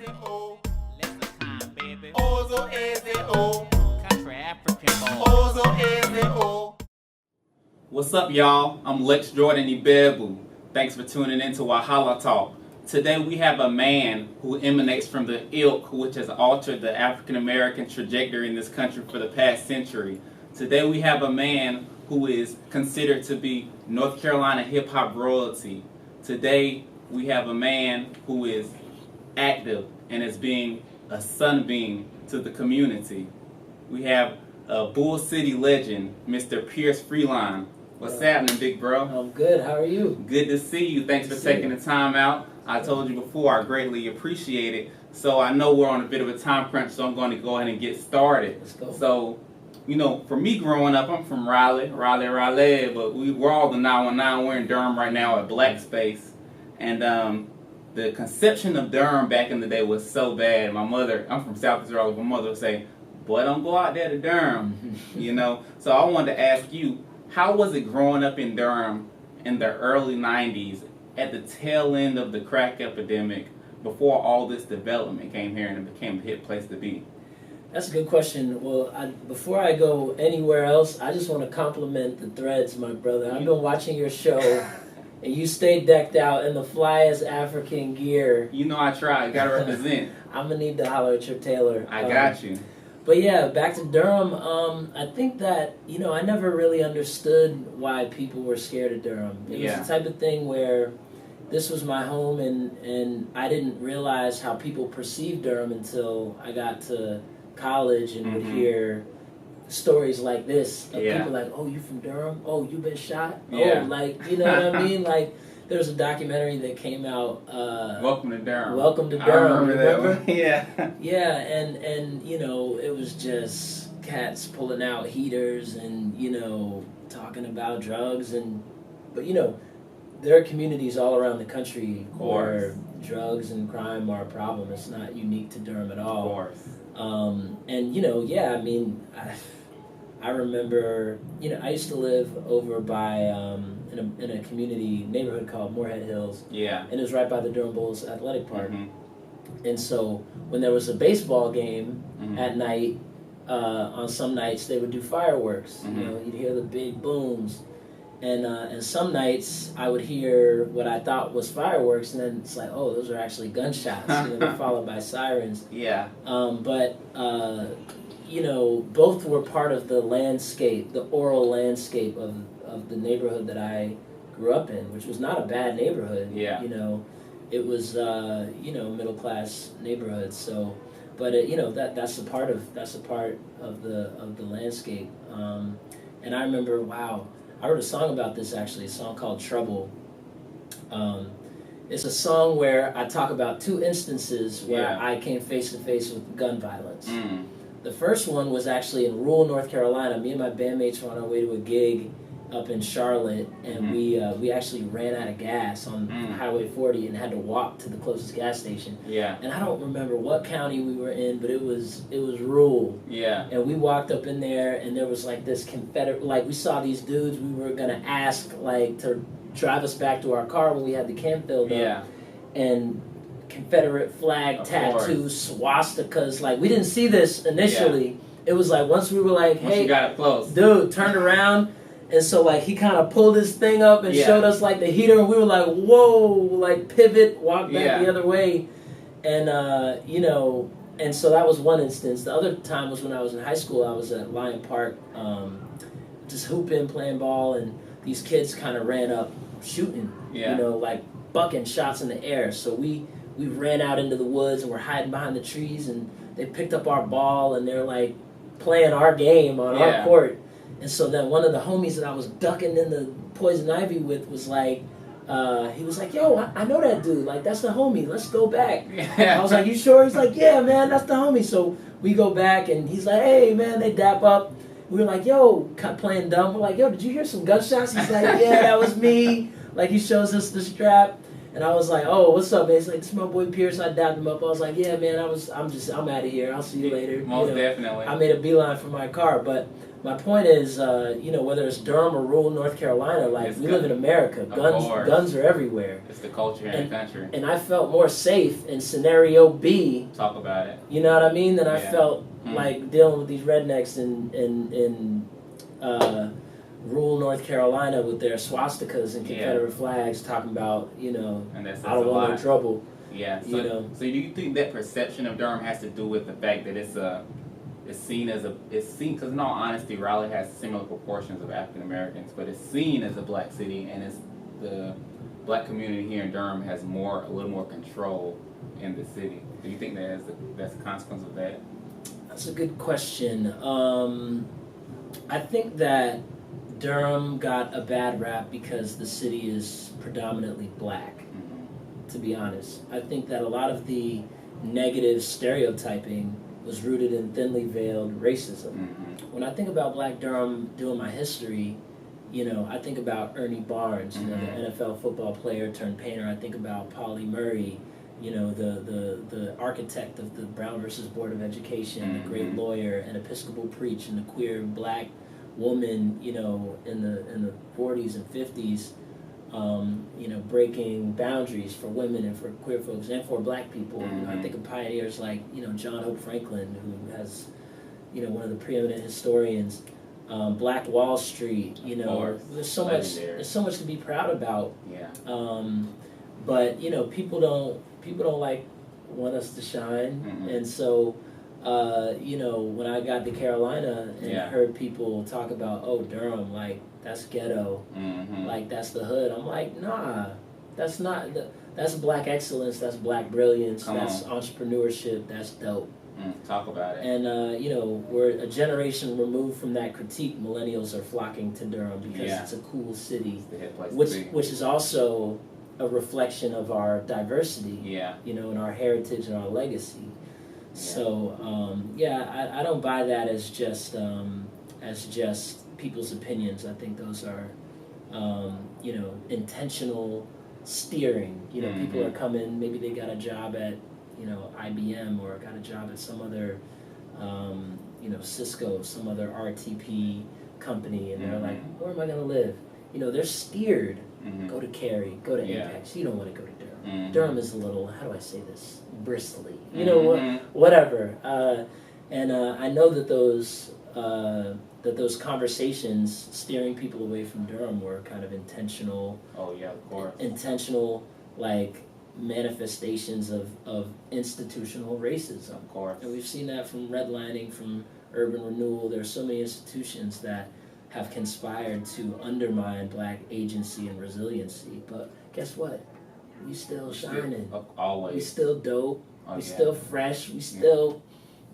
easy, oh. Lesson time, baby. Oh, so easy, oh. Country African boy. Oh, so easy, oh. What's up, y'all? I'm Lex-Jordan Ibegbu. Thanks for tuning in to Wahala Talk. Today we have a man who emanates from the ilk which has altered the African American trajectory in this country for the past century. Today we have a man who is considered to be North Carolina hip-hop royalty. Today we have a man who is active and is being a sunbeam to the community. We have a Bull City legend, Mr. Pierce Freelon. What's happening, big bro? I'm good. How are you? Good to see you. Thanks for taking the time out. I told you before, I greatly appreciate it. So I know we're on a bit of a time crunch, so I'm going to go ahead and get started. Let's go. So, you know, for me growing up, I'm from Raleigh, but we're all the 919. We're in Durham right now at Black Space. And the conception of Durham back in the day was so bad. My mother, I'm from Southeast Raleigh, my mother would say, boy, don't go out there to Durham, you know. So I wanted to ask you, how was it growing up in Durham in the early 90s at the tail end of the crack epidemic before all this development came here and it became a hit place to be? That's a good question. Well, before I go anywhere else, I just want to compliment the threads, my brother. I've been watching your show, and you stay decked out in the flyest African gear. You know I try. Got to represent. I'm going to need to holler at your tailor. I got you. But yeah, back to Durham. I think that, you know, I never really understood why people were scared of Durham. It was the type of thing where this was my home, and I didn't realize how people perceived Durham until I got to college and would hear stories like this of people like, oh, you from Durham? Oh, you been shot? Oh, like, you know what I mean? Like, there was a documentary that came out. Welcome to Durham. Welcome to Durham. I remember that one. Yeah. Yeah, and you know, it was just cats pulling out heaters and, you know, talking about drugs but you know, there are communities all around the country where drugs and crime are a problem. It's not unique to Durham at all. Of course. And you know, yeah, I mean, I remember, you know, I used to live over by in a community neighborhood called Moorhead Hills. Yeah. And it was right by the Durham Bulls Athletic Park. And so when there was a baseball game at night, on some nights they would do fireworks. You know, you'd hear the big booms. And some nights I would hear what I thought was fireworks, and then it's like, oh, those are actually gunshots, you know, followed by sirens. Yeah. But you know, both were part of the landscape, the oral landscape of the neighborhood that I grew up in, which was not a bad neighborhood. Yeah. You know, it was you know, middle class neighborhood. So, but you know, that's a part of the landscape. And I remember, wow, I wrote a song about this actually, a song called Trouble. It's a song where I talk about two instances where I came face to face with gun violence. The first one was actually in rural North Carolina. Me and my bandmates were on our way to a gig up in Charlotte, and we actually ran out of gas on Highway 40 and had to walk to the closest gas station. Yeah. And I don't remember what county we were in, but it was rural. Yeah. And we walked up in there, and there was like this Confederate, like we saw these dudes we were gonna ask like to drive us back to our car when we had the can filled up. Yeah. And Confederate flag tattoos, swastikas. Like, we didn't see this initially. It was like once we were like, hey, once you got it close, dude, turned around, and so like he kind of pulled his thing up and showed us like the heater, and we were like, whoa, like pivot, walk back the other way, and you know, and so that was one instance. The other time was when I was in high school. I was at Lion Park, just hooping, playing ball, and these kids kind of ran up shooting, you know, like bucking shots in the air. So we ran out into the woods and we're hiding behind the trees, and they picked up our ball and they're like playing our game on our court. And so then one of the homies that I was ducking in the poison ivy with was like, he was like, yo, I know that dude. Like, that's the homie. Let's go back. I was like, you sure? He's like, yeah, man, that's the homie. So we go back and he's like, hey, man, they dap up. We were like, yo, playing dumb. We're like, yo, did you hear some gunshots? He's like, yeah, that was me. Like, he shows us the strap. And I was like, oh, what's up, man? He's like, this is my boy Pierce. I dapped him up. I was like, yeah, man, I'm out of here. I'll see you later. Most definitely. I made a beeline for my car. But my point is, whether it's Durham or rural North Carolina, like we live in America, guns are everywhere. It's the culture in the country. And I felt more safe in scenario B. Talk about it. You know what I mean? Than I felt like dealing with these rednecks in rural North Carolina with their swastikas and Confederate flags, talking about I don't want no trouble. Yeah. So do you think that perception of Durham has to do with the fact that it's seen because in all honesty, Raleigh has similar proportions of African Americans, but it's seen as a black city, and it's the black community here in Durham has a little more control in the city. Do you think that's a consequence of that? That's a good question. I think that Durham got a bad rap because the city is predominantly black, to be honest. I think that a lot of the negative stereotyping was rooted in thinly veiled racism. When I think about Black Durham doing my history, I think about Ernie Barnes, the NFL football player turned painter. I think about Polly Murray, the architect of the Brown versus Board of Education, the great lawyer and Episcopal preach, and the queer black woman, in the 40s and 50s, breaking boundaries for women and for queer folks and for black people. I think of pioneers like, John Hope Franklin, who has, one of the preeminent historians, Black Wall Street, there's so much to be proud about. But, people don't like want us to shine. And so, when I got to Carolina and heard people talk about, Durham, like, that's ghetto, like, that's the hood. I'm like, nah, that's not, that's black excellence, that's black brilliance, that's entrepreneurship, that's dope. Talk about it. And, we're a generation removed from that critique. Millennials are flocking to Durham because it's a cool city, which is also a reflection of our diversity, and our heritage and our legacy. So, I don't buy that as just people's opinions. I think those are, intentional steering. People are coming, maybe they got a job at, IBM or got a job at some other, Cisco, some other RTP company, and they're like, where am I going to live? They're steered. Go to Cary, go to Apex. You don't want to go to Durham. Durham is a little, how do I say this, bristly. Whatever. And I know that those conversations steering people away from Durham were kind of intentional. Oh yeah, of course. Intentional, like, manifestations of institutional racism. Of course. And we've seen that from redlining, from urban renewal. There are so many institutions that have conspired to undermine black agency and resiliency. But guess what? We still shining. Always. We still dope. We still fresh. We still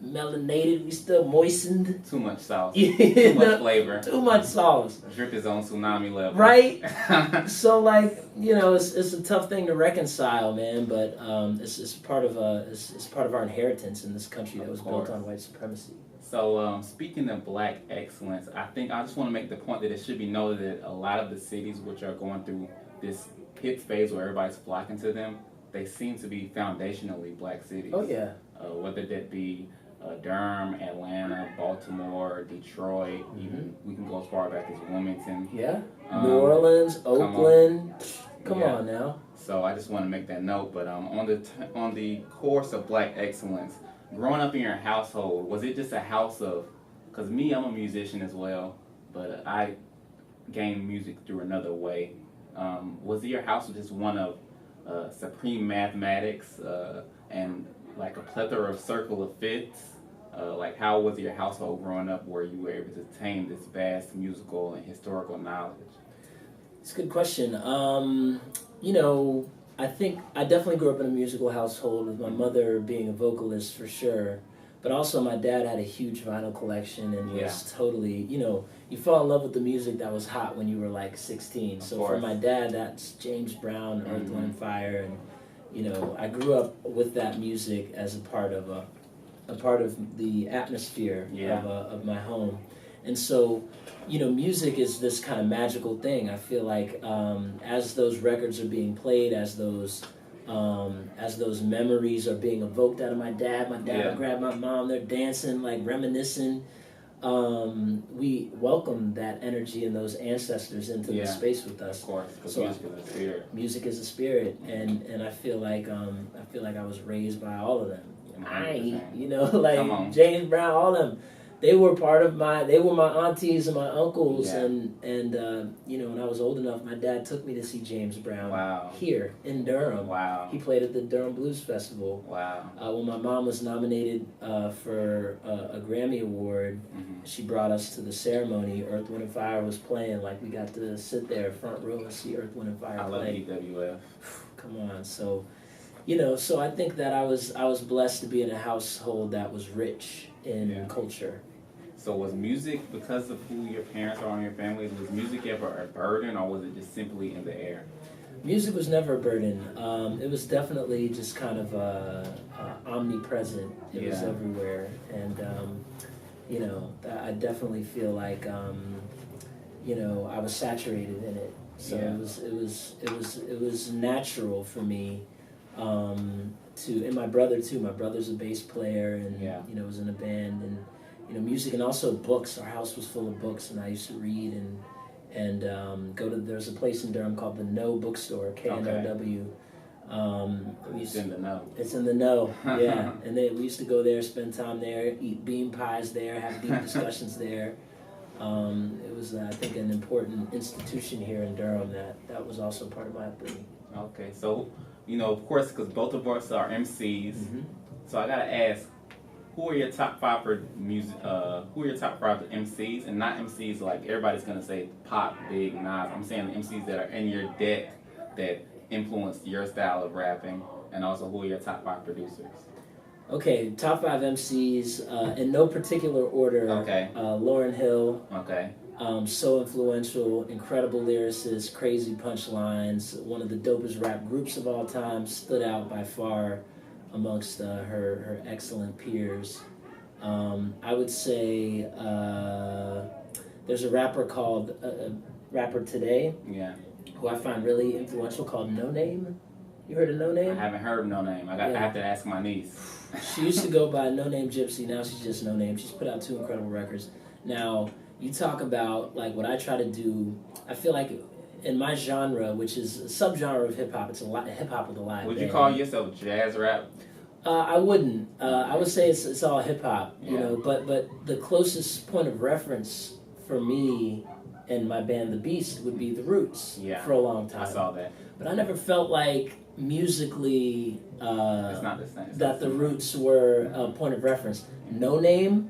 melanated. We still moistened. Too much sauce. Too much flavor. Too much sauce. Drip is on tsunami level. Right? So, like, it's a tough thing to reconcile, man. But it's part of our inheritance in this country that was built on white supremacy. So, speaking of black excellence, I just want to make the point that it should be noted that a lot of the cities which are going through this hit phase where everybody's flocking to them, they seem to be foundationally black cities. Oh, yeah. Whether that be Durham, Atlanta, Baltimore, Detroit, even we can go as far back as Wilmington. Yeah. New Orleans, Oakland. Come on now. So I just want to make that note. But on the course of black excellence, growing up in your household, was it just a house of, because me, I'm a musician as well, but I gained music through another way. Was your house just one of supreme mathematics and like a plethora of circle of fifths? Like, how was your household growing up where you were able to attain this vast musical and historical knowledge? It's a good question. I think I definitely grew up in a musical household with my mother being a vocalist for sure, but also my dad had a huge vinyl collection and was totally, you fall in love with the music that was hot when you were like 16. So for my dad, that's James Brown, Earth, Wind, Fire, and I grew up with that music as a part of the atmosphere of my home. And so, music is this kind of magical thing. I feel like as those records are being played, as those memories are being evoked out of my dad would grab my mom, they're dancing, like reminiscing. we welcome that energy and those ancestors into the space with us. Of course, because music is a spirit. Music is a spirit, and I feel like I was raised by all of them. Like James Brown, all of them. They were my aunties and my uncles, and when I was old enough, my dad took me to see James Brown here in Durham. Wow. He played at the Durham Blues Festival. Wow. When my mom was nominated for a Grammy Award, she brought us to the ceremony. Earth, Wind & Fire was playing. Like, we got to sit there front row and see Earth, Wind & Fire play. I love EWF. Come on, so... so I think that I was blessed to be in a household that was rich in culture. So was music, because of who your parents are in your family, was music ever a burden, or was it just simply in the air? Music was never a burden. It was definitely just kind of omnipresent. It was everywhere, and I definitely feel like I was saturated in it. So it was natural for me. And my brother too. My brother's a bass player, and was in a band, and music, and also books. Our house was full of books, and I used to read and there's a place in Durham called the No Bookstore, KNOW. It's in the know. It's in the know, yeah. And we used to go there, spend time there, eat bean pies there, have deep discussions there. It was, I think, an important institution here in Durham that was also part of my upbringing. Okay, so, of course, because both of us are MCs, so I gotta ask, who are your top 5 for music? Who are your top 5 MCs, and not MCs like everybody's gonna say pop, big, Nas. I'm saying the MCs that are in your deck that influenced your style of rapping, and also who are your top 5 producers? Okay, top 5 MCs in no particular order. Okay. Lauryn Hill. Okay. So influential, incredible lyricist, crazy punchlines, one of the dopest rap groups of all time, stood out by far amongst her excellent peers. I would say there's a rapper called rapper today, who I find really influential, called No Name. You heard of No Name? I haven't heard of No Name. I have to ask my niece. She used to go by No Name Gypsy. Now she's just No Name. She's put out 2 incredible records. Now, you talk about like what I try to do. I feel like in my genre, which is a subgenre of hip hop, it's hip hop with a live Would band. you call yourself jazz rap? I wouldn't. I would say it's all hip hop, But the closest point of reference for me and my band, The Beast, would be The Roots. For a long time. I saw that. But I never felt like musically it's not the same. that The Roots were a point of reference. No Name.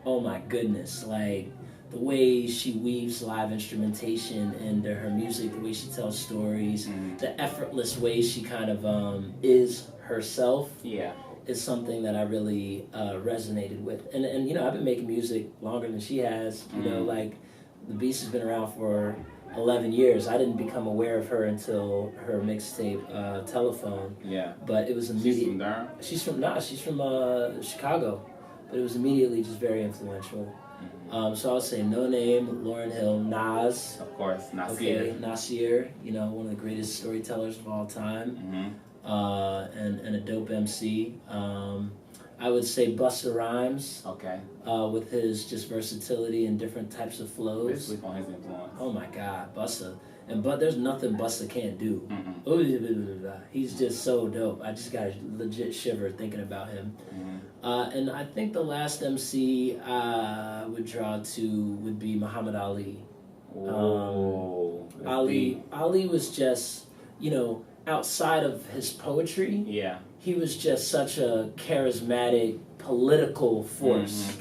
Oh my goodness! Like, the way she weaves live instrumentation into her music, the way she tells stories, the effortless way she kind of is herself, is something that I really resonated with. And I've been making music longer than she has. Like, The Beast has been around for 11 years. I didn't become aware of her until her mixtape, Telephone. But it was immediate. She's from Durham? She's from Chicago. But it was immediately just very influential. So I would say No Name, Lauryn Hill, Nas. Of course, Nasir. Okay, Nasir, one of the greatest storytellers of all time. And a dope MC. I would say Busta Rhymes. Okay. With his just versatility and different types of flows. Let's sleep on his influence. Oh my God, Busta. But there's nothing Busta can't do. He's just so dope. I just got a legit shiver thinking about him. And I think the last MC I would draw to would be Muhammad Ali. Ali was just, outside of his poetry, he was just such a charismatic political force.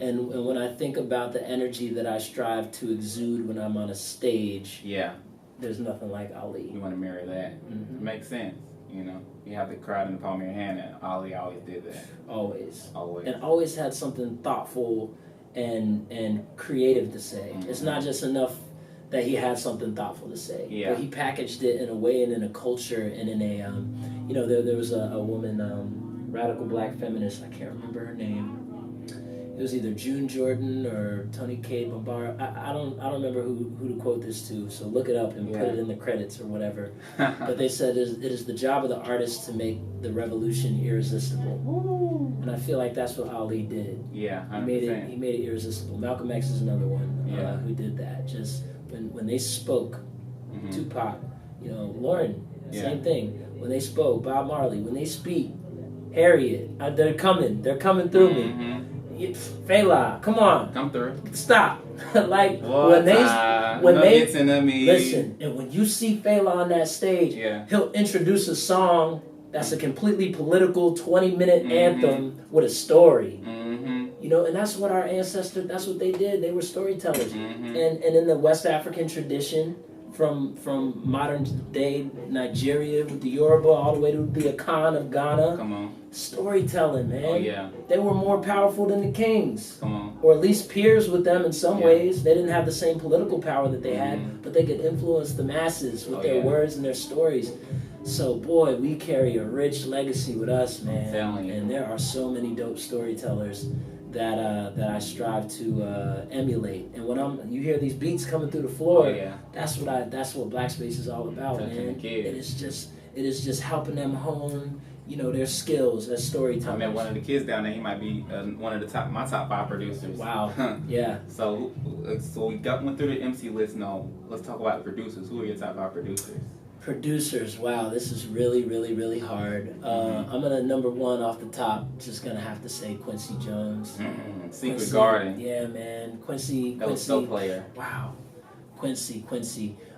And when I think about the energy that I strive to exude when I'm on a stage, there's nothing like Ali. You want to mirror that. It makes sense. You have the crowd in the palm of your hand, and Ali always did that. Always. And always had something thoughtful and creative to say. It's not just enough that he had something thoughtful to say, but he packaged it in a way and in a culture and in a, there was a woman, radical black feminist, I can't remember her name. it was either June Jordan or Tony K. Bambar. I don't remember who to quote this to, so look it up and put it in the credits or whatever. But they said it is the job of the artist to make the revolution irresistible. Ooh. And I feel like that's what Ali did. Yeah, 100%. He made it irresistible. Malcolm X is another one who did that. Just when they spoke, Tupac, Lauren, same thing. When they spoke, Bob Marley, when they speak, Harriet, they're coming through me. Fela, come on, come through. Stop. Like when they listen, and when you see Fela on that stage, he'll introduce a song that's a completely political 20-minute anthem with a story. And that's what our ancestors, that's what they did. They were storytellers. And in the West African tradition, from modern day Nigeria with the Yoruba all the way to the Akan of Ghana. Come on. Storytelling, man. Oh, yeah. They were more powerful than the kings. Come on. Or at least peers with them in some ways. They didn't have the same political power that they had, but they could influence the masses with their words and their stories. So, boy, we carry a rich legacy with us, man. And there are so many dope storytellers that I strive to emulate. And when you hear these beats coming through the floor, that's what Black Space is all about, man. It is just helping them hone, their skills as storytellers. I met one of the kids down there. He might be one of my top 5 producers. Wow. Yeah. So we went through the MC list. Now let's talk about producers. Who are your top 5 producers? Producers, wow, this is really, really, really hard. I'm gonna number 1 off the top. Just gonna have to say Quincy Jones. Secret Garden. Yeah, man, Quincy. That was so player. Wow, Quincy.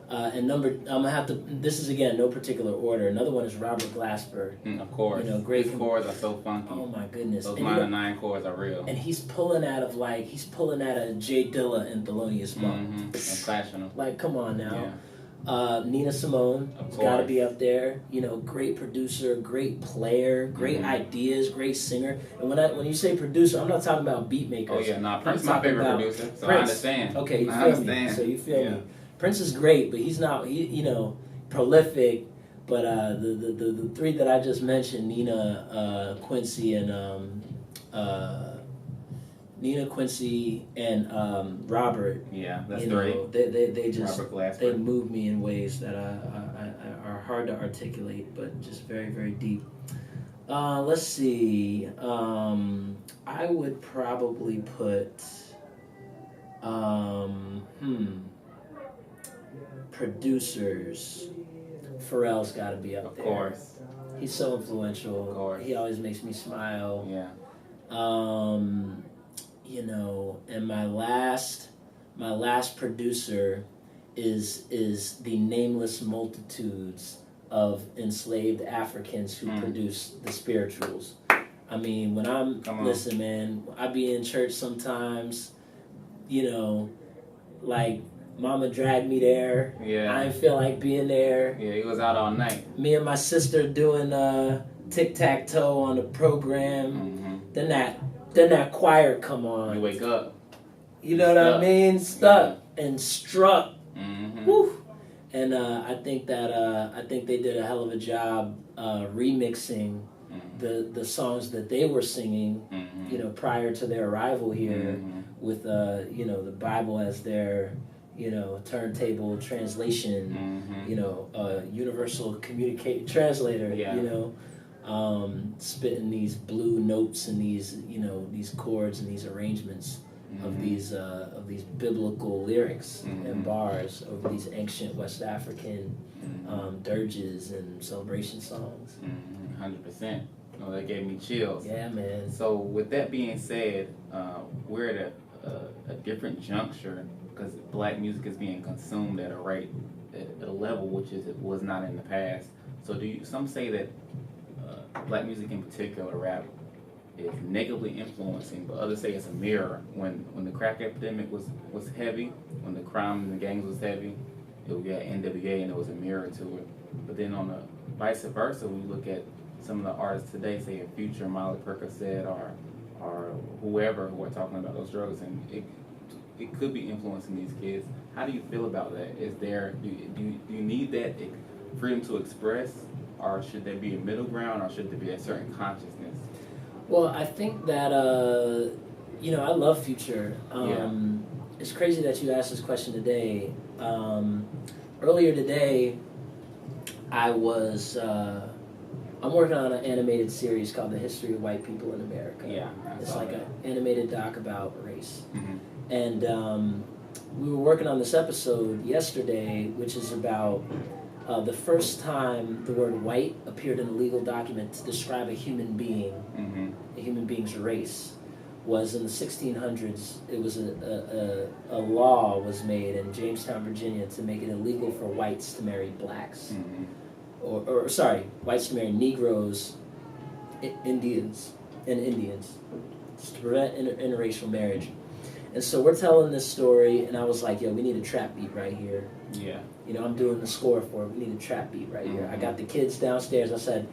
And I'm gonna have to. This is again no particular order. Another one is Robert Glasper. Of course, great. His chords are so funky. Oh my goodness, those minor 9 chords are real. And he's pulling out of Jay Dilla and Thelonious Monk. And clashing them. Like, come on now. Yeah. Nina Simone has got to be up there. Great producer, great player, great ideas, great singer. And when you say producer, I'm not talking about beat makers. Oh yeah, Prince is my favorite producer, so Prince. I understand. Okay, you feel me. So you feel me. Prince is great, but he's not prolific. But the 3 that I just mentioned, Nina, Quincy, and Robert. Yeah, that's 3. They just they move me in ways that are hard to articulate, but just very, very deep. Let's see. I would probably put producers. Pharrell's got to be up there. Of course. He's so influential. Of course. He always makes me smile. Yeah. And my last producer is the nameless multitudes of enslaved Africans who produce the spirituals. I mean, when listen, man, I be in church sometimes, like Mama dragged me there. Yeah. I didn't feel like being there. Yeah, he was out all night. Me and my sister doing tic-tac-toe on the program. Then that choir come on. You wake up. You know what I mean? Stuck and struck. Woo. And I think they did a hell of a job remixing the songs that they were singing, prior to their arrival here, with the Bible as their turntable translation, universal communicate translator, spitting these blue notes and these chords and these arrangements of these biblical lyrics and bars over these ancient West African dirges and celebration songs. 100%. That gave me chills. Yeah, man. So with that being said, we're at a different juncture because Black music is being consumed at a level which it was not in the past. So some say that Black music in particular, rap, is negatively influencing, but others say it's a mirror. When the crack epidemic was heavy, when the crime and the gangs was heavy, we got NWA and there was a mirror to it. But then on the vice versa, we look at some of the artists today, say Future, Molly Percocet, or whoever who are talking about those drugs, and it could be influencing these kids. How do you feel about that? Do you need that freedom to express, or should there be a middle ground, or should there be a certain consciousness? Well, I think that You know, I love Future. It's crazy that you asked this question today. Earlier today, I'm working on an animated series called The History of White People in America. Yeah, it's like an animated doc about race. Mm-hmm. And we were working on this episode yesterday, which is about the first time the word white appeared in a legal document to describe a human being, a human being's race, was in the 1600s. It was a law was made in Jamestown, Virginia, to make it illegal for whites to marry blacks. Or whites to marry Negroes, Indians, just to prevent interracial marriage. And so we're telling this story, and I was like, yo, we need a trap beat right here. Yeah. You know, I'm doing the score for it. We need a trap beat right here. I got the kids downstairs. I said,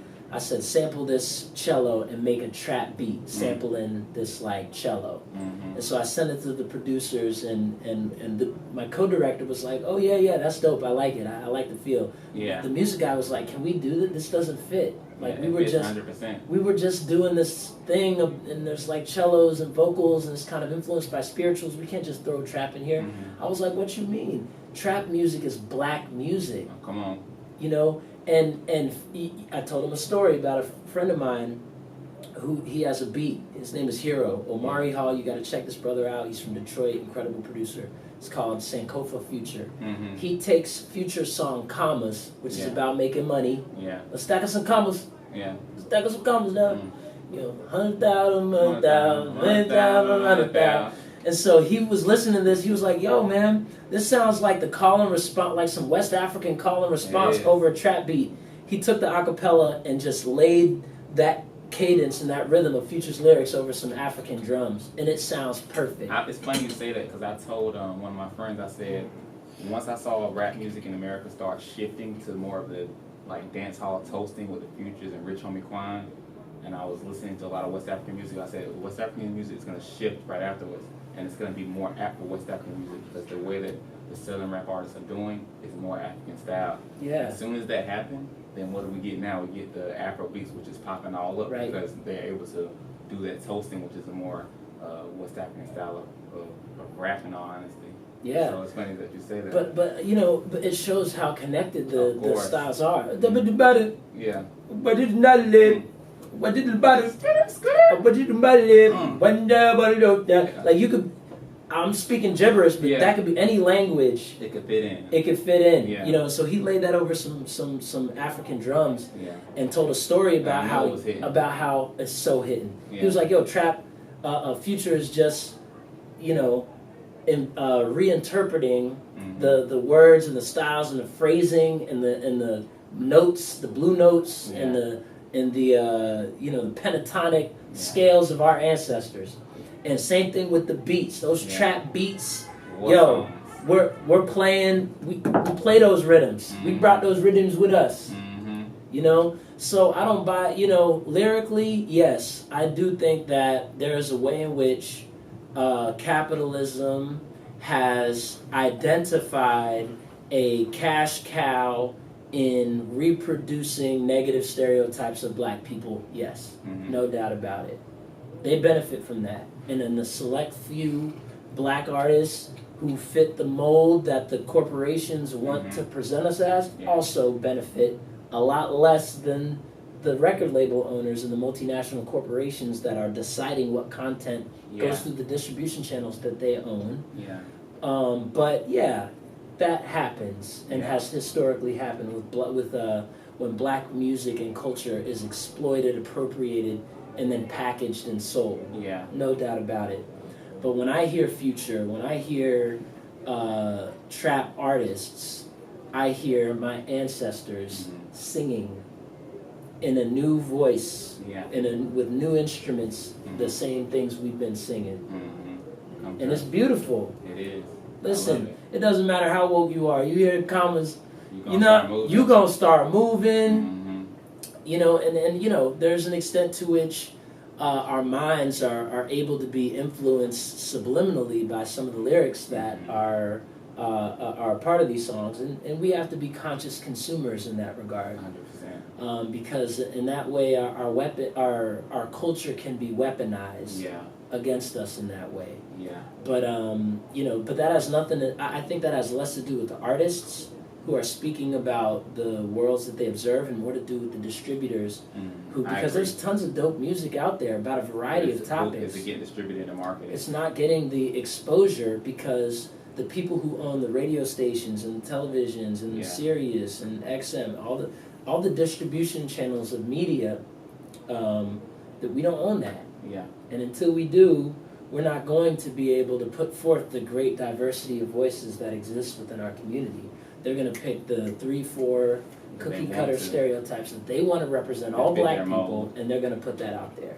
sample this cello and make a trap beat, sampling this like cello. And so I sent it to the producers, and my co-director was like, oh yeah, that's dope. I like it. I like the feel. Yeah. The music guy was like, can we do that? This doesn't fit. Like we were just doing this thing, and there's like cellos and vocals, and it's kind of influenced by spirituals. We can't just throw trap in here. I was like, what you mean? Trap music is black music. Oh, come on. You know, and I told him a story about a friend of mine who he has a beat. His name is Hero. Omari Hall, you got to check this brother out. He's from Detroit, incredible producer. It's called Sankofa Future. He takes Future's song Commas, which is about making money. Yeah. Let's stack us some commas. Yeah. Let's stack us some commas now. You know, 100,000, 100,000, 100,000, 100,000. And so he was listening to this. He was like, yo, man, this sounds like the call and response, like some West African call and response over a trap beat. He took the acapella and just laid that cadence and that rhythm of Future's lyrics over some African drums, and it sounds perfect. It's funny you say that, because I told one of my friends, I said, once I saw rap music in America start shifting to more of the like dance hall toasting with the Futures and Rich Homie Quan, and I was listening to a lot of West African music, I said West African music is going to shift right afterwards, and it's going to be more Afro West African music, because the way that the Southern rap artists are doing is more African style. Yeah. As soon as that happened, then what do we get now? We get the Afro beats, which is popping all up, because they're able to do that toasting, which is a more West African style of rap, in all honesty. Yeah. So it's funny that you say that. But you know, it shows how connected the styles are. Yeah. But it's not live. What did the body? What did the body live? Like you could. I'm speaking gibberish, but that could be any language. It could fit in. It could fit in. Yeah. You know, so he laid that over some African drums, and told a story about how it's so hidden. Yeah. He was like, "Yo, trap, Future is just, you know, reinterpreting the words and the styles and the phrasing and the notes, the blue notes and the you know, the pentatonic scales of our ancestors." And same thing with the beats, those trap beats. Yo, we're playing. We play those rhythms. We brought those rhythms with us. You know, so I don't buy. You know, lyrically, yes, I do think that there is a way in which capitalism has identified a cash cow in reproducing negative stereotypes of black people. Yes, no doubt about it. They benefit from that. And then the select few black artists who fit the mold that the corporations want to present us as also benefit a lot less than the record label owners and the multinational corporations that are deciding what content goes through the distribution channels that they own. But yeah, that happens and has historically happened with when black music and culture is exploited, appropriated, and then packaged and sold. Yeah. No doubt about it. But when I hear Future, when I hear trap artists, I hear my ancestors singing in a new voice, with new instruments, the same things we've been singing. And it's beautiful. It is. Listen, it doesn't matter how woke you are. You hear commas, you're gonna start moving. You know, and you know, there's an extent to which our minds are able to be influenced subliminally by some of the lyrics that are part of these songs, and we have to be conscious consumers in that regard. 100%. because in that way our culture can be weaponized against us in that way. Yeah. But but that has nothing I think that has less to do with the artists who are speaking about the worlds that they observe, and more to do with the distributors because there's tons of dope music out there about a variety of topics. Is it getting distributed in the market? It's not getting the exposure because the people who own the radio stations and the televisions and the Sirius and XM, all the distribution channels of media, that we don't own that. Yeah. And until we do, we're not going to be able to put forth the great diversity of voices that exist within our community. They're going to pick the 3-4 cookie cutter stereotypes that they want to represent all black people, and they're going to put that out there.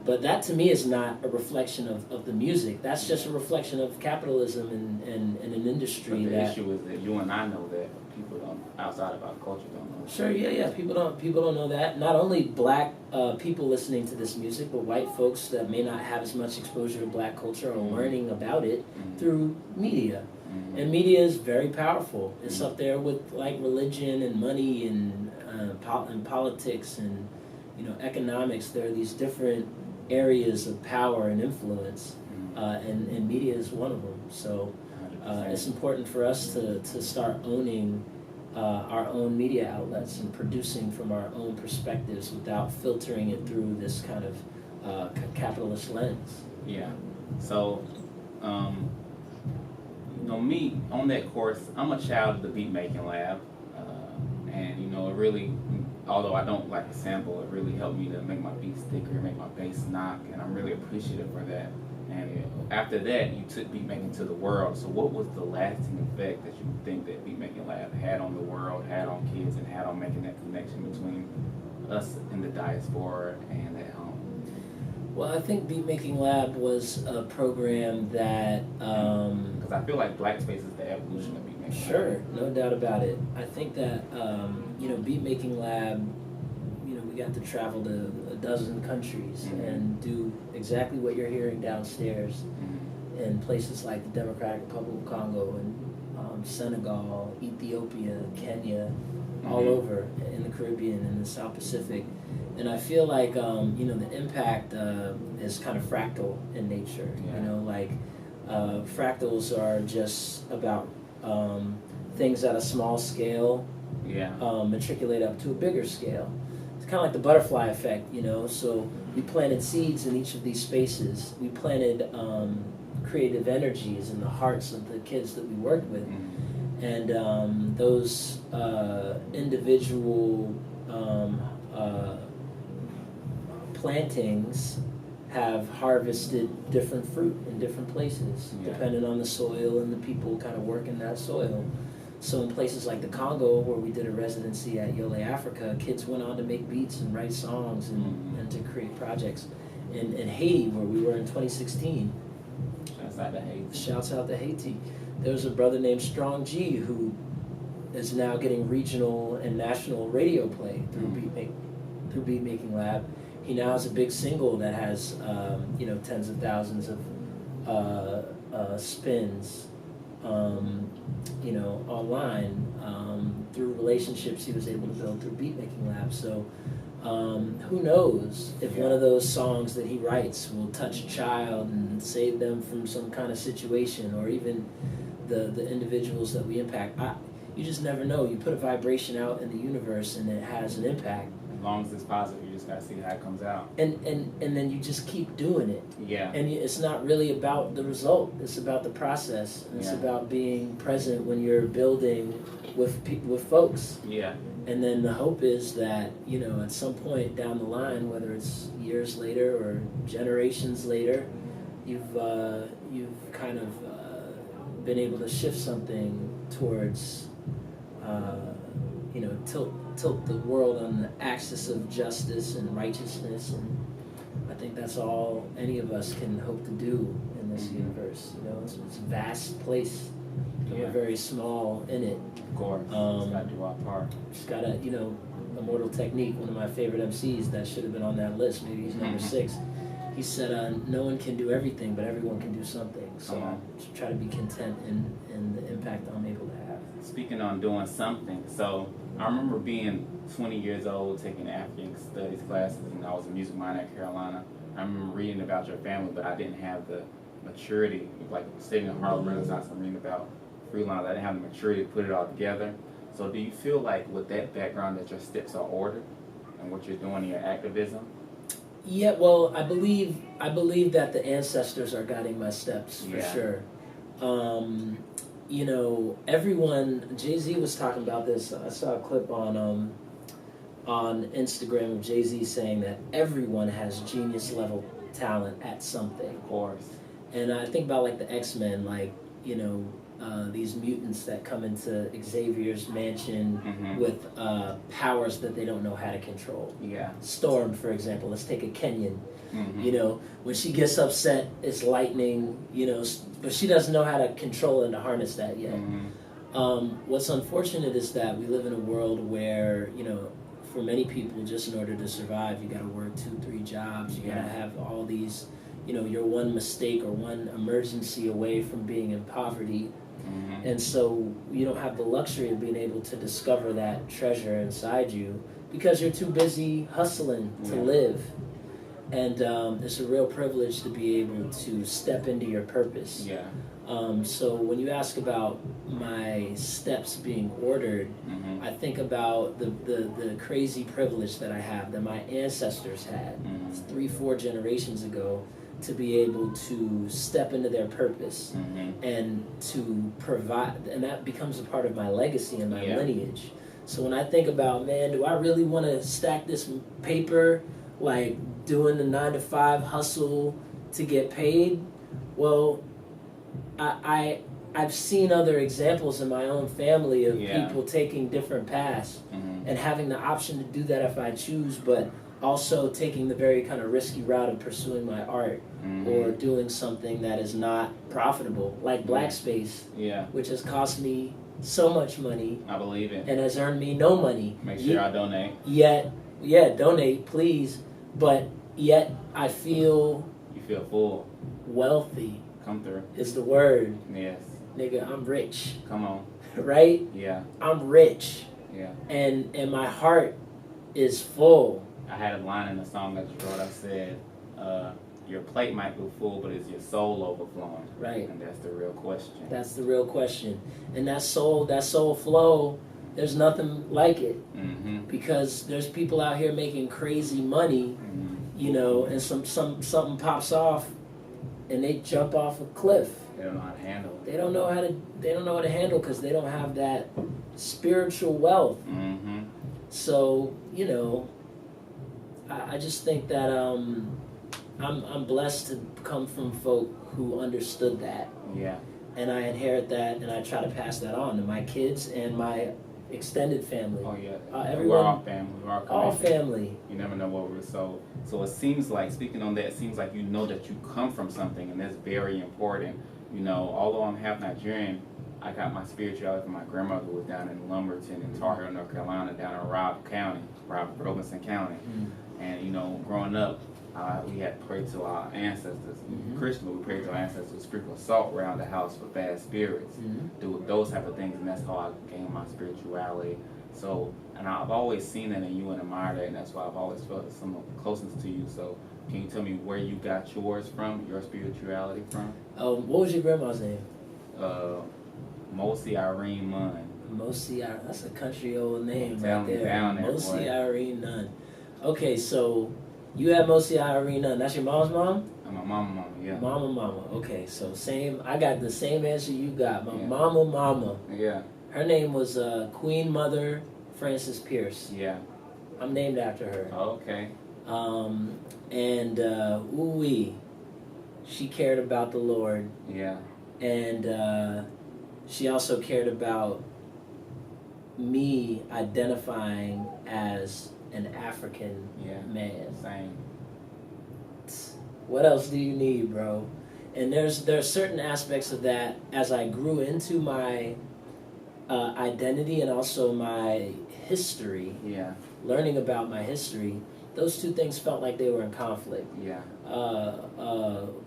But that to me is not a reflection of the music. That's just a reflection of capitalism and an industry. But the issue is that you and I know that, but people don't, outside of our culture, don't know. Sure, yeah. People don't know that. Not only black people listening to this music, but white folks that may not have as much exposure to black culture are learning about it through media. And media is very powerful. It's up there with like religion and money and politics and economics. There are these different areas of power and influence, and media is one of them. So it's important for us to start owning our own media outlets and producing from our own perspectives without filtering it through this kind of capitalist lens. Yeah. So, me on that course, I'm a child of the beat making lab, and it really, although I don't like a sample, it really helped me to make my beats thicker, make my bass knock, and I'm really appreciative for that. And after that, you took beat making to the world. So what was the lasting effect that you think that beat making lab had on the world, had on kids, and had on making that connection between us in the diaspora and at home? Well, I think Beat Making Lab was a program that because I feel like Black Space is the evolution of Beat Making Lab. Sure, no doubt about it. I think that Beat Making Lab, we got to travel to a dozen countries and do exactly what you're hearing downstairs in places like the Democratic Republic of Congo and Senegal, Ethiopia, Kenya, all over in the Caribbean and the South Pacific. And I feel like, the impact is kind of fractal in nature. Fractals are just about things at a small scale matriculate up to a bigger scale. It's kind of like the butterfly effect, So we planted seeds in each of these spaces. We planted creative energies in the hearts of the kids that we worked with. And those individual plantings have harvested different fruit in different places, depending on the soil and the people kind of working that soil. So in places like the Congo, where we did a residency at Yole Africa, kids went on to make beats and write songs and to create projects. In Haiti, where we were in 2016, shouts out to Haiti. There was a brother named Strong G who is now getting regional and national radio play through Beat Making Lab. He now has a big single that has tens of thousands of spins online through relationships he was able to build through Beat Making Lab. So who knows if one of those songs that he writes will touch a child and save them from some kind of situation, or even the individuals that we impact. You just never know. You put a vibration out in the universe and it has an impact. As long as it's positive, you just gotta see how it comes out. And then you just keep doing it. Yeah. And it's not really about the result. It's about the process. And it's about being present when you're building with folks. Yeah. And then the hope is that, at some point down the line, whether it's years later or generations later, you've kind of been able to shift something towards, tilt the world on the axis of justice and righteousness. And I think that's all any of us can hope to do in this universe. It's a vast place. We're very small in it. Of course. Just gotta do our part. Just gotta, Immortal Technique, one of my favorite MCs that should have been on that list, maybe he's number 6. He said, no one can do everything, but everyone can do something. So just try to be content in the impact I'm able to have. Speaking on doing something, so I remember being 20 years old, taking African studies classes, and I was a music minor at Carolina. I remember reading about your family, but I didn't have the maturity, like studying the Harlem Renaissance and reading about Freelon. I didn't have the maturity to put it all together. So do you feel like with that background that your steps are ordered and what you're doing in your activism? Yeah, well, I believe that the ancestors are guiding my steps for sure. You know, everyone. Jay-Z was talking about this. I saw a clip on Instagram of Jay-Z saying that everyone has genius level talent at something. Of course. And I think about like the X-Men, like, you know, these mutants that come into Xavier's mansion with powers that they don't know how to control. Yeah. Storm, for example. Let's take a Kenyan. You know, when she gets upset, it's lightning, you know, but she doesn't know how to control and to harness that yet. What's unfortunate is that we live in a world where, you know, for many people, just in order to survive, you got to work 2-3 jobs. You got to have all these, you know, you're one mistake or one emergency away from being in poverty. And so you don't have the luxury of being able to discover that treasure inside you because you're too busy hustling to live. And it's a real privilege to be able to step into your purpose. So when you ask about my steps being ordered, I think about the crazy privilege that I have, that my ancestors had 3-4 generations ago, to be able to step into their purpose and to provide, and that becomes a part of my legacy and my lineage. So when I think about, man, do I really want to stack this paper, like doing the 9-to-5 hustle to get paid? Well, I've seen other examples in my own family of people taking different paths and having the option to do that if I choose, but also taking the very kind of risky route of pursuing my art or doing something that is not profitable, like Black Space, which has cost me so much money. I believe it. And has earned me no money. Make sure I donate. Yet, donate, please. But yet I feel... You feel full. Wealthy. Come through. Is the word. Yes. Nigga, I'm rich. Come on. Right? Yeah. I'm rich. Yeah. And my heart is full. I had a line in the song that you wrote. I said, your plate might be full, but is your soul overflowing? Right. And that's the real question. That's the real question. And that soul flow, there's nothing like it. Because there's people out here making crazy money, you know, and something pops off and they jump off a cliff. They don't know how to handle it. They don't know how to handle because they don't have that spiritual wealth. So, you know, I just think that I'm blessed to come from folk who understood that. Yeah. And I inherit that, and I try to pass that on to my kids and my extended family. Oh yeah. Everyone, we're all family. We're all family. You never know what we're so it seems like, speaking on that, it seems like you know that you come from something, and that's very important. You know, although I'm half Nigerian, I got my spirituality from my grandmother, who was down in Lumberton in Tar Heel, North Carolina, down in Robinson County. And you know, growing up, we had to pray to our ancestors. Christian, we prayed to our ancestors, sprinkle salt around the house for bad spirits, do those type of things, and that's how I gained my spirituality. So, and I've always seen that in you and admired that, and that's why I've always felt some closeness to you. So, can you tell me where you got yours from, your spirituality from? What was your grandma's name? Mosi Irene Munn. Mosi, that's a country old name right there. Mosi Irene Nunn. Okay, so you had Mosi Irene Nunn. That's your mom's mom? My mama, yeah. Mama. Okay, so same. I got the same answer you got. My mama. Yeah. Her name was Queen Mother Frances Pierce. Yeah. I'm named after her. Oh, okay. And she cared about the Lord. Yeah. And she also cared about me identifying as an African man. Same. What else do you need, bro? And there's certain aspects of that as I grew into my identity and also my history. Yeah. Learning about my history, those two things felt like they were in conflict. Yeah.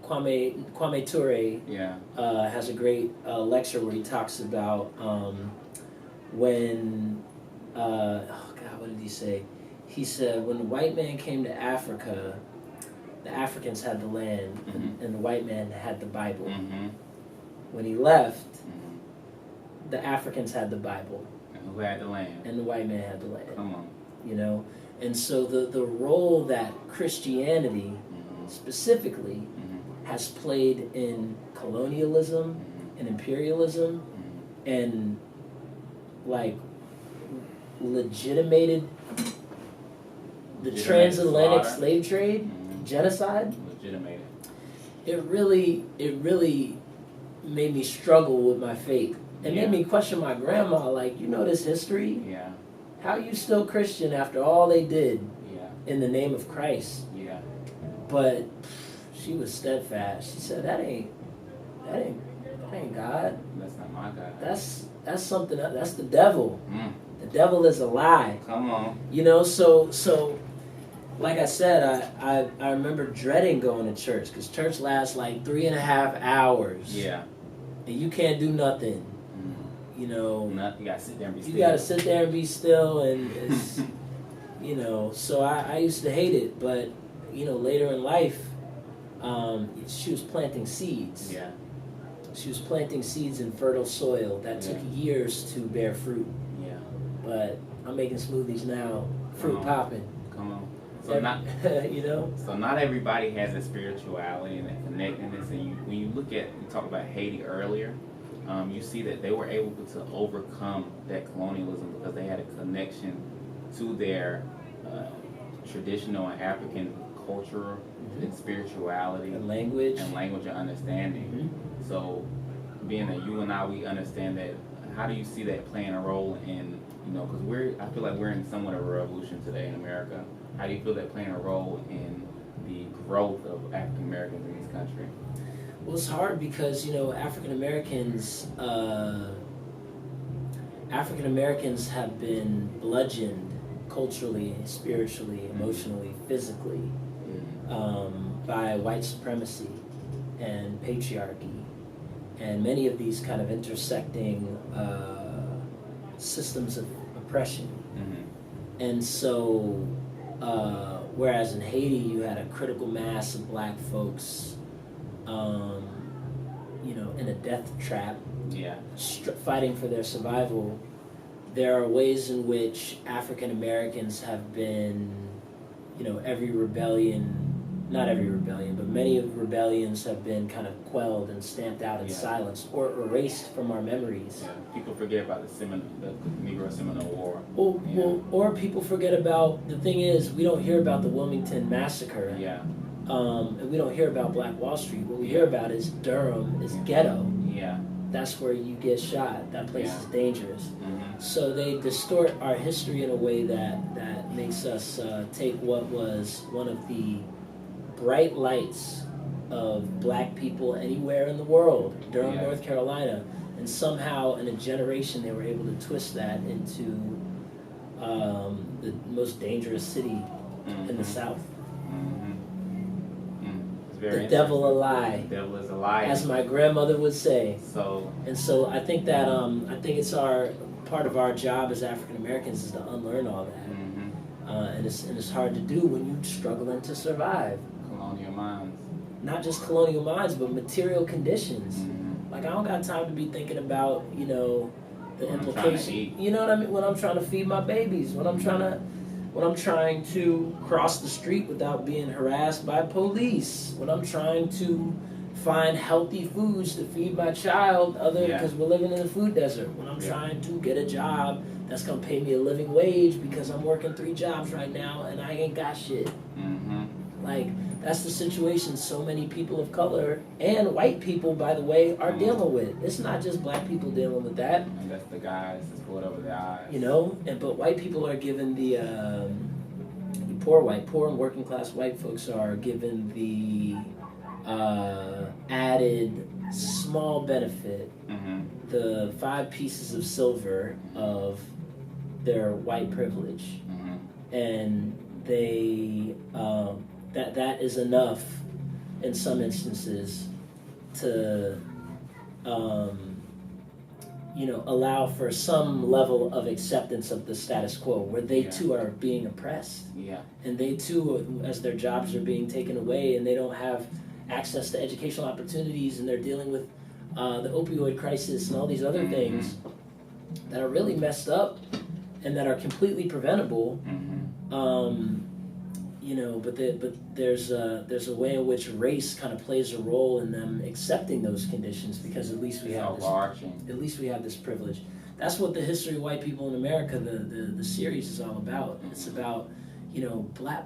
Kwame Ture has a great lecture where he talks about when what did he say? He said when the white man came to Africa, the Africans had the land, and the white man had the Bible. When he left, the Africans had the Bible. And who had the land? And the white man had the land. Come on. You know? And so the role that Christianity specifically has played in colonialism and imperialism and like legitimated the transatlantic slave trade, genocide. Legitimated. It really made me struggle with my faith. It made me question my grandma, like, you know this history? Yeah. How are you still Christian after all they did in the name of Christ? Yeah. But she was steadfast. She said, that ain't God. That's not my God. That's something, that's the devil. The devil is a lie. Come on. You know, so like I said, I remember dreading going to church because church lasts like 3.5 hours. Yeah. And you can't do nothing. You know. You gotta sit there and be still. You gotta sit there and be still, and it's, you know. So I used to hate it, but you know, later in life, she was planting seeds. Yeah. She was planting seeds in fertile soil that took years to bear fruit. Yeah. But I'm making smoothies now, fruit popping. Come on. So you know. So not everybody has a spirituality and a connectedness, and when you look at, we talked about Haiti earlier. You see that they were able to overcome that colonialism because they had a connection to their traditional and African culture and spirituality and language and understanding. So being that you and I, we understand that, how do you see that playing a role in, you know, because I feel like we're in somewhat of a revolution today in America. How do you feel that playing a role in the growth of African Americans in this country? Well, it's hard because, you know, African Americans have been bludgeoned culturally, spiritually, emotionally, physically by white supremacy and patriarchy and many of these kind of intersecting systems of oppression. And so, whereas in Haiti you had a critical mass of black folks you know, in a death trap, fighting for their survival, there are ways in which African Americans have been, you know, not every rebellion, but many of the rebellions have been kind of quelled and stamped out and silenced or erased from our memories. Yeah. People forget about the Negro Seminole War. Well, or people forget about, the thing is, we don't hear about the Wilmington Massacre. Yeah. And we don't hear about Black Wall Street. What we hear about is Durham, is ghetto. Yeah. That's where you get shot. That place is dangerous. So they distort our history in a way that makes us take what was one of the bright lights of black people anywhere in the world, Durham, North Carolina, and somehow in a generation they were able to twist that into the most dangerous city in the South. The devil a lie. The devil is a lie, as my grandmother would say. So I think that it's part of our job as African Americans is to unlearn all that, and it's hard to do when you're struggling to survive. Colonial minds. Not just colonial minds, but material conditions. Like I don't got time to be thinking about, you know, the implication. You know what I mean? When I'm trying to feed my babies, when I'm trying to cross the street without being harassed by police, when I'm trying to find healthy foods to feed my child, because we're living in a food desert, when I'm trying to get a job that's gonna pay me a living wage because I'm working 3 jobs right now and I ain't got shit. Like, that's the situation so many people of color and white people, by the way, are dealing with. It's not just black people dealing with that. And that's the guys that's pulled over their eyes. You know, but white people are given the poor and working class white folks are given the added small benefit, the 5 pieces of silver of their white privilege, and they that is enough in some instances to allow for some level of acceptance of the status quo, where they too are being oppressed. Yeah. And they too, as their jobs are being taken away and they don't have access to educational opportunities, and they're dealing with the opioid crisis and all these other things that are really messed up and that are completely preventable. But there's a way in which race kind of plays a role in them accepting those conditions, because at least we have this privilege. That's what the History of White People in America, the series, is all about. It's about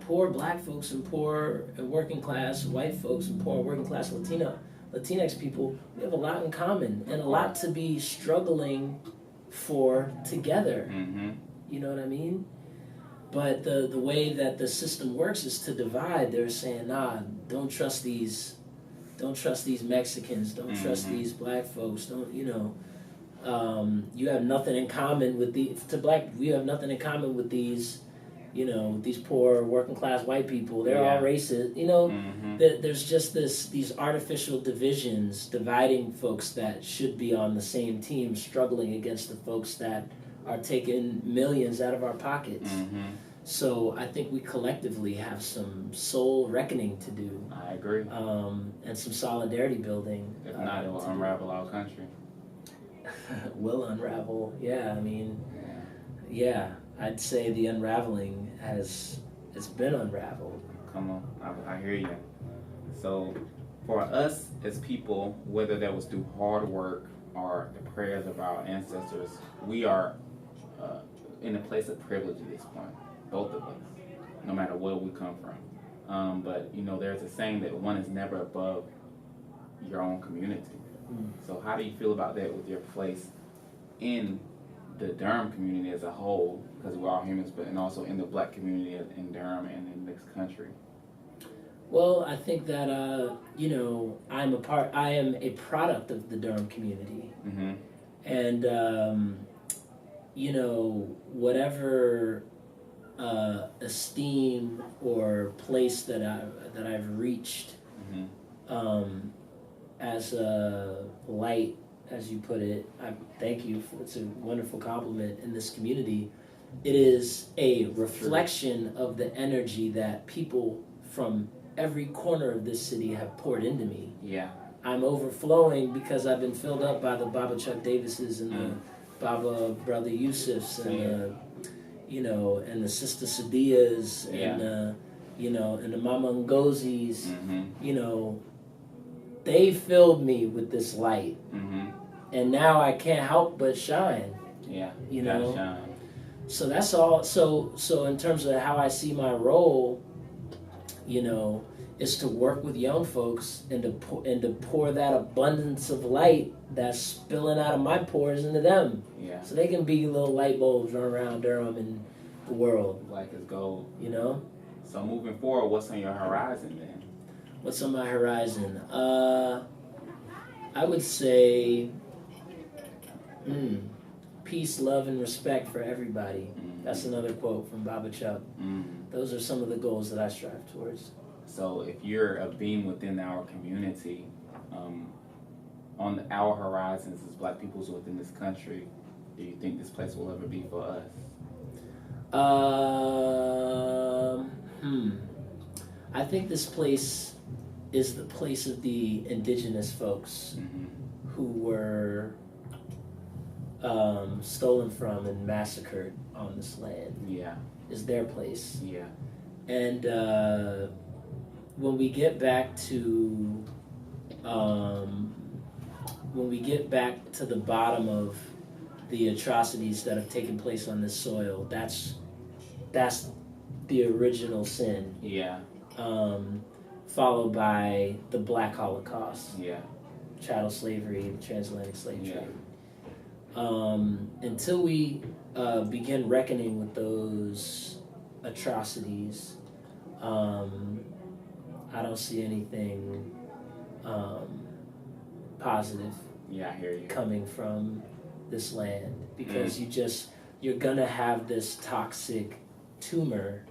poor black folks and poor working class white folks and poor working class Latinx people. We have a lot in common and a lot to be struggling for together. You know what I mean? But the way that the system works is to divide. They're saying, nah, don't trust these Mexicans, don't trust these black folks, you have nothing in common with we have nothing in common with these poor working class white people. They're all racist. There's just these artificial divisions dividing folks that should be on the same team, struggling against the folks that are taking millions out of our pockets. So I think we collectively have some soul reckoning to do. I agree. And some solidarity building. If not, it will unravel our country. Will unravel. Yeah, I mean, I'd say the unraveling it's been unraveled. Come on, I hear you. So for us as people, whether that was through hard work or the prayers of our ancestors, we are in a place of privilege at this point, both of us, no matter where we come from. But there's a saying that one is never above your own community. So how do you feel about that with your place in the Durham community as a whole, because we're all humans, but and also in the black community in Durham and in this country? Well, I think that I am a product of the Durham community, and whatever esteem or place that I've reached as a light, as you put it, I thank you. It's a wonderful compliment in this community. It is a reflection of the energy that people from every corner of this city have poured into me. Yeah. I'm overflowing because I've been filled up by the Baba Chuck Davises and the Baba Brother Yusufs and and the Sister Sadias and and the Mama Ngozis. They filled me with this light, and now I can't help but shine. Yeah, shine. So that's all. So in terms of how I see my role, is to work with young folks and to pour that abundance of light that's spilling out of my pores into them. Yeah. So they can be little light bulbs running around Durham and the world. Black as gold. So moving forward, what's on your horizon then? What's on my horizon? I would say peace, love, and respect for everybody. That's another quote from Baba Chuck. Those are some of the goals that I strive towards. So if you're a being within our community, on our horizons as black peoples within this country, do you think this place will ever be for us? I think this place is the place of the indigenous folks who were stolen from and massacred on this land. Yeah. Is their place. Yeah. And when we get back to the bottom of the atrocities that have taken place on this soil, that's the original sin. Yeah. Followed by the Black Holocaust. Yeah. Chattel slavery, transatlantic slave trade. Yeah. Until we begin reckoning with those atrocities, I don't see anything positive I hear you. coming from this land, because you're gonna have this toxic tumor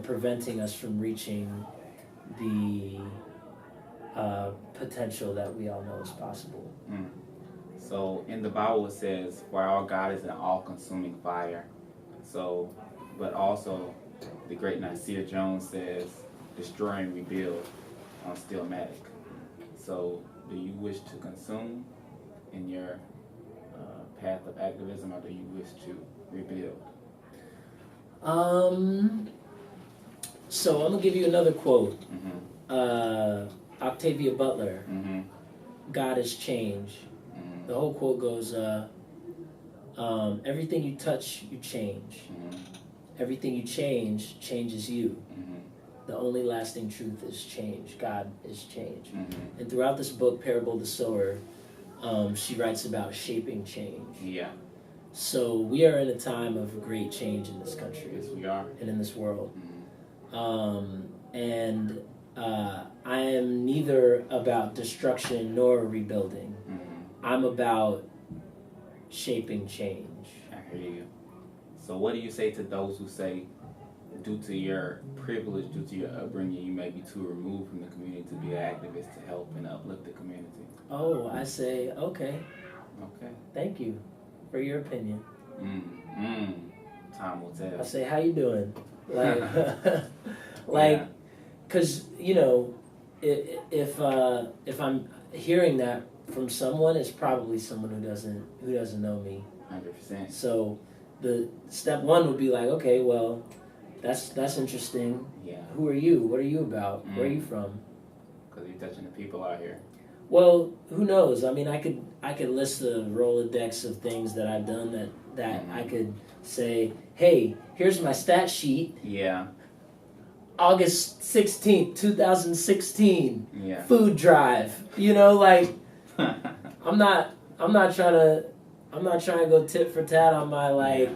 preventing us from reaching the potential that we all know is possible. So in the Bible it says, "For our God is an all-consuming fire." So, but also the great Nasir Jones says, "Destroy and rebuild on Stillmatic." So, do you wish to consume in your path of activism, or do you wish to rebuild? So I'm gonna give you another quote. Mm-hmm. Octavia Butler. Mm-hmm. God is change. Mm-hmm. The whole quote goes, everything you touch, you change. Mm-hmm. Everything you change changes you. Mm-hmm. The only lasting truth is change. God is change. Mm-hmm. And throughout this book, Parable of the Sower, she writes about shaping change. Yeah. So we are in a time of great change in this country. Yes, we are. And in this world. Mm-hmm. I am neither about destruction nor rebuilding. Mm-hmm. I'm about shaping change. I hear you. So what do you say to those who say, due to your privilege, due to your upbringing, you may be too removed from the community to be an activist to help and uplift the community? Oh, I say, okay. Okay. Thank you for your opinion. Time will tell. I say, how you doing? Like, because, you know, if I'm hearing that from someone, it's probably someone who doesn't know me. 100%. So the step one would be like, okay, well, that's interesting. Yeah. Who are you? What are you about? Where are you from? Because you're touching the people out here. Well, who knows? I mean, I could list the Rolodex of things that I've done that I could say, hey, here's my stat sheet. Yeah. August 16th, 2016. Yeah. Food drive. You know, like I'm not trying to go tit for tat on my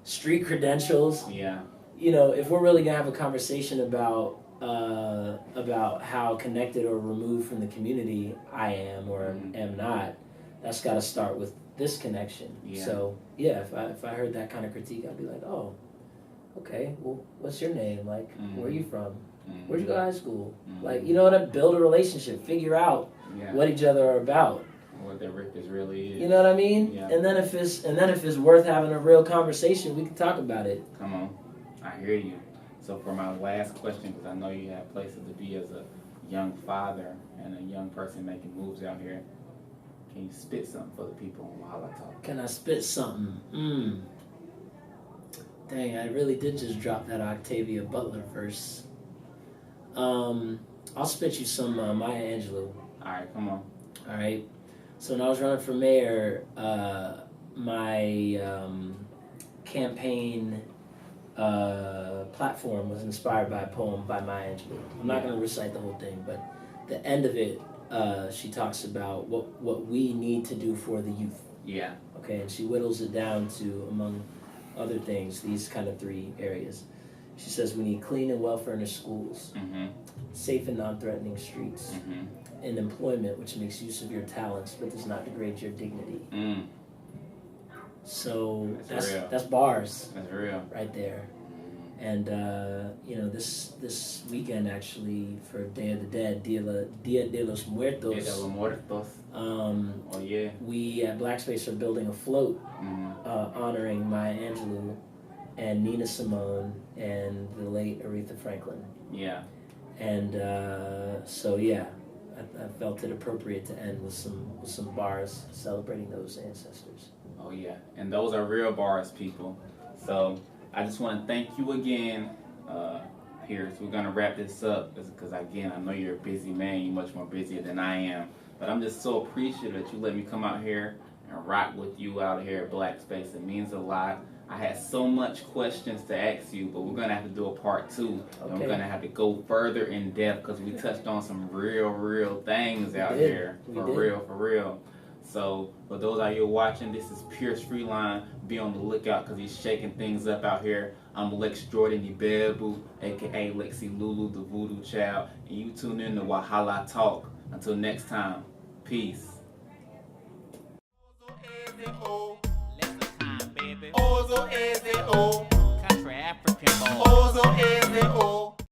street credentials. Yeah. You know, if we're really gonna have a conversation about how connected or removed from the community I am or am not, that's got to start with this connection. Yeah. So yeah, if I heard that kind of critique, I'd be like, oh, okay, well, what's your name? Like, where are you from? Where'd you go to high school? Like, you know what? Build a relationship, figure out what each other are about. What their purpose really is. You know what I mean? Yeah. And then if it's worth having a real conversation, we can talk about it. Come on, I hear you. So for my last question, because I know you have places to be as a young father and a young person making moves out here, can you spit something for the people on Wahala Talk? Can I spit something? Dang, I really did just drop that Octavia Butler verse. I'll spit you some Maya Angelou. All right, come on. All right. So when I was running for mayor, my campaign platform was inspired by a poem by Maya Angelou. I'm not going to recite the whole thing, but the end of it, she talks about what we need to do for the youth. Yeah. Okay, and she whittles it down to, among other things, these kind of three areas. She says we need clean and well-furnished schools, safe and non-threatening streets, and employment which makes use of your talents but does not degrade your dignity. So that's bars. That's real. Right there. And you know, this weekend actually for Day of the Dead, Dia de los Muertos. Dia de los Muertos. Oh yeah. We at Black Space are building a float honoring Maya Angelou and Nina Simone and the late Aretha Franklin. Yeah. And so yeah, I felt it appropriate to end with some bars celebrating those ancestors. Oh yeah, and those are real bars, people. So I just want to thank you again, Pierce. We're gonna wrap this up because again, I know you're a busy man. You're much more busier than I am. But I'm just so appreciative that you let me come out here and rock with you out here at Black Space. It means a lot. I had so much questions to ask you, but we're gonna have to do a part 2. Okay. And we're gonna have to go further in depth because we touched on some real things out here. For real. So for those out here watching, this is Pierce Freelon. Be on the lookout because he's shaking things up out here. I'm Lex-Jordan Ibegbu, aka Lexi Lulu, the Voodoo Child, and you tune in to Wahala Talk. Until next time, peace. Country African boy.